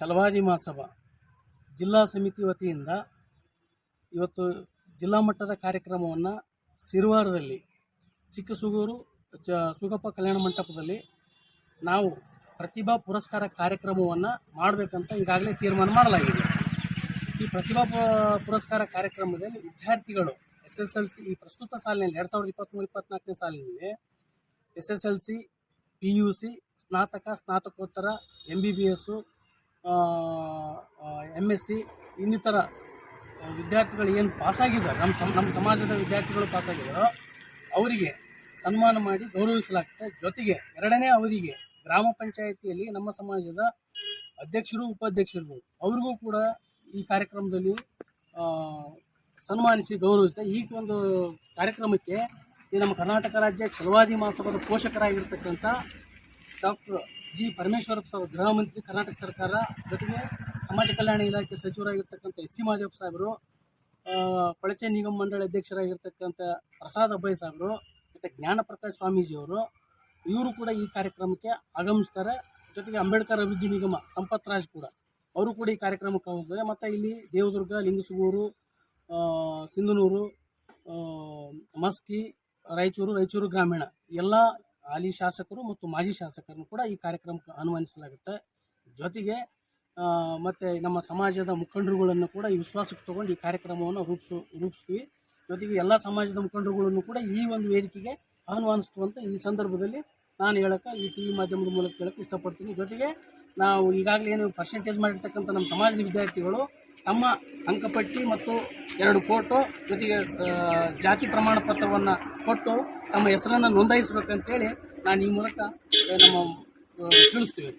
ಛಲವಾದಿ ಮಹಾಸಭಾ ಜಿಲ್ಲಾ ಸಮಿತಿ ವತಿಯಿಂದ ಇವತ್ತು ಜಿಲ್ಲಾ ಮಟ್ಟದ ಕಾರ್ಯಕ್ರಮವನ್ನು ಸಿರುವಾರದಲ್ಲಿ ಚಿಕ್ಕಸುಗೂರು ಸುಗಪ್ಪ ಕಲ್ಯಾಣ ಮಂಟಪದಲ್ಲಿ ನಾವು ಪ್ರತಿಭಾ ಪುರಸ್ಕಾರ ಕಾರ್ಯಕ್ರಮವನ್ನು ಮಾಡಬೇಕಂತ ಈಗಾಗಲೇ ತೀರ್ಮಾನ ಮಾಡಲಾಗಿದೆ. ಈ ಪ್ರತಿಭಾ ಪುರಸ್ಕಾರ ಕಾರ್ಯಕ್ರಮದಲ್ಲಿ ವಿದ್ಯಾರ್ಥಿಗಳು SSLC ಈ ಪ್ರಸ್ತುತ ಸಾಲಿನಲ್ಲಿ 2023-24ನೇ ಸಾಲಿನಲ್ಲಿ SSLC, PUC, ಸ್ನಾತಕ, ಸ್ನಾತಕೋತ್ತರ, MBBS, MSc ಇನ್ನಿತರ ವಿದ್ಯಾರ್ಥಿಗಳು ಏನು ಪಾಸಾಗಿದ್ದಾರೆ, ನಮ್ಮ ಸಮಾಜದ ವಿದ್ಯಾರ್ಥಿಗಳು ಪಾಸಾಗಿದ್ದಾರೋ ಅವರಿಗೆ ಸನ್ಮಾನ ಮಾಡಿ ಗೌರವಿಸಲಾಗ್ತದೆ. ಜೊತೆಗೆ 2ನೇ ಅವಧಿಗೆ ಗ್ರಾಮ ಪಂಚಾಯಿತಿಯಲ್ಲಿ ನಮ್ಮ ಸಮಾಜದ ಅಧ್ಯಕ್ಷರು, ಉಪಾಧ್ಯಕ್ಷರುಗಳು ಅವರಿಗೂ ಕೂಡ ಈ ಕಾರ್ಯಕ್ರಮದಲ್ಲಿ ಸನ್ಮಾನಿಸಿ ಗೌರವಿಸುತ್ತೆ. ಈ ಒಂದು ಕಾರ್ಯಕ್ರಮಕ್ಕೆ ಈ ನಮ್ಮ ಕರ್ನಾಟಕ ರಾಜ್ಯ ಛಲವಾದಿ ಮಹಾಸಭಾದ ಪೋಷಕರಾಗಿರ್ತಕ್ಕಂಥ ಡಾಕ್ಟರ್ ಜಿ ಪರಮೇಶ್ವರಪ್ಪ ಸಾಹೇಬರು, ಗೃಹ ಮಂತ್ರಿ, ಕರ್ನಾಟಕ ಸರ್ಕಾರ, ಜೊತೆಗೆ ಸಮಾಜ ಕಲ್ಯಾಣ ಇಲಾಖೆ ಸಚಿವರಾಗಿರ್ತಕ್ಕಂಥ SC ಮಾದೇವಪ್ಪ ಸಾಹೇಬರು, ಕೊಳಚೆ ನಿಗಮ ಮಂಡಳಿ ಅಧ್ಯಕ್ಷರಾಗಿರ್ತಕ್ಕಂಥ ಪ್ರಸಾದ್ ಅಬ್ಬಯ್ಯ ಸಾಹೇಬರು, ಮತ್ತು ಜ್ಞಾನಪ್ರಕಾಶ್ ಸ್ವಾಮೀಜಿಯವರು ಇವರು ಕೂಡ ಈ ಕಾರ್ಯಕ್ರಮಕ್ಕೆ ಆಗಮಿಸ್ತಾರೆ. ಜೊತೆಗೆ ಅಂಬೇಡ್ಕರ್ ಅಭಿವೃದ್ಧಿ ನಿಗಮ ಸಂಪತ್ ರಾಜ್ ಕೂಡ ಅವರು ಕೂಡ ಈ ಕಾರ್ಯಕ್ರಮಕ್ಕೆ ಹೋಗ್ತಾರೆ. ಮತ್ತು ಇಲ್ಲಿ ದೇವದುರ್ಗ, ಲಿಂಗಸುಗೂರು, ಸಿಂಧನೂರು, ಮಸ್ಕಿ, ರಾಯಚೂರು ಗ್ರಾಮೀಣ ಎಲ್ಲ ಹಾಲಿ ಶಾಸಕರು ಮತ್ತು ಮಾಜಿ ಶಾಸಕರನ್ನು ಕೂಡ ಈ ಕಾರ್ಯಕ್ರಮಕ್ಕೆ ಆಹ್ವಾನಿಸಲಾಗುತ್ತೆ. ಜೊತೆಗೆ ಮತ್ತು ನಮ್ಮ ಸಮಾಜದ ಮುಖಂಡರುಗಳನ್ನು ಕೂಡ ಈ ವಿಶ್ವಾಸಕ್ಕೆ ತಗೊಂಡು ಈ ಕಾರ್ಯಕ್ರಮವನ್ನು ರೂಪಿಸ್ತೀವಿ. ಜೊತೆಗೆ ಎಲ್ಲ ಸಮಾಜದ ಮುಖಂಡರುಗಳನ್ನು ಕೂಡ ಈ ಒಂದು ವೇದಿಕೆಗೆ ಆಹ್ವಾನಿಸುವಂಥ ಈ ಸಂದರ್ಭದಲ್ಲಿ ನಾನು ಹೇಳೋಕ್ಕೆ ಈ TV ಮಾಧ್ಯಮದ ಮೂಲಕ ಹೇಳೋಕ್ಕೆ ಇಷ್ಟಪಡ್ತೀನಿ. ಜೊತೆಗೆ ನಾವು ಈಗಾಗಲೇ ಏನು ಪರ್ಸೆಂಟೇಜ್ ಮಾಡಿರ್ತಕ್ಕಂಥ ನಮ್ಮ ಸಮಾಜದ ವಿದ್ಯಾರ್ಥಿಗಳು ತಮ್ಮ ಅಂಕಪಟ್ಟಿ ಮತ್ತು 2 ಫೋಟೋ ಜೊತೆಗೆ ಜಾತಿ ಪ್ರಮಾಣ ಪತ್ರವನ್ನು ಕೊಟ್ಟು ತಮ್ಮ ಹೆಸರನ್ನು ನೋಂದಾಯಿಸಬೇಕಂತೇಳಿ ನಾನು ಈ ಮೂಲಕ ನಮ್ಮ ತಿಳಿಸ್ತೀವಿ.